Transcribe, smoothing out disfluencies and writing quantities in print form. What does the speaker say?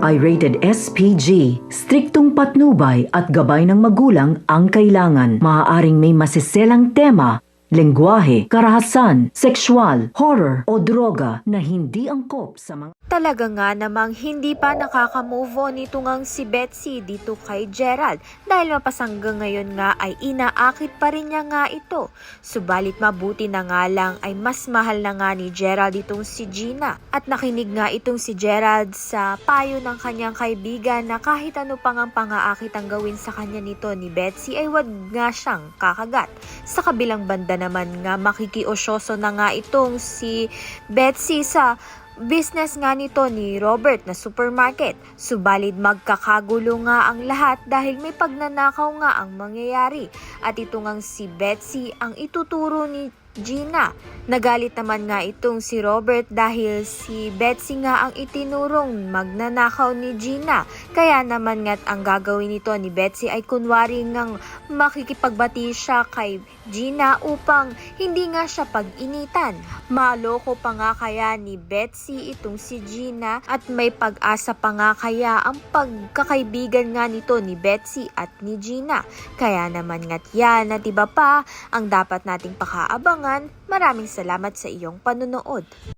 ay rated SPG. Striktong patnubay at gabay ng magulang ang kailangan. Maaaring may masiselang tema, lengguwahe, karahasan, sexual, horror o droga na hindi angkop sa mga... Talaga nga namang hindi pa nakaka-move on ito ngang si Betsy dito kay Gerald dahil mapasanggang ngayon nga ay inaakit pa rin niya nga ito. Subalit mabuti na nga lang ay mas mahal na nga ni Gerald itong si Gina at nakinig nga itong si Gerald sa payo ng kanyang kaibigan na kahit ano pang ang pangaakit ang gawin sa kanya nito ni Betsy ay wag nga siyang kakagat. Sa kabilang banda naman nga makikiosyoso na nga itong si Betsy sa business nga nito ni Robert na supermarket. Subalit magkakagulo nga ang lahat dahil may pagnanakaw nga ang mangyayari. At ito ngang si Betsy ang ituturo ni Gina. Nagalit naman nga itong si Robert dahil si Betsy nga ang itinurong magnanakaw ni Gina. Kaya naman nga't ang gagawin nito ni Betsy ay kunwari ngang makikipagbati siya kay Gina upang hindi nga siya pag-initan. Maloko pa nga kaya ni Betsy itong si Gina at may pag-asa pa nga kaya ang pagkakaibigan nga nito ni Betsy at ni Gina. Kaya naman nga't yan at iba pa ang dapat nating pakaabangan. Maraming salamat sa iyong panunood.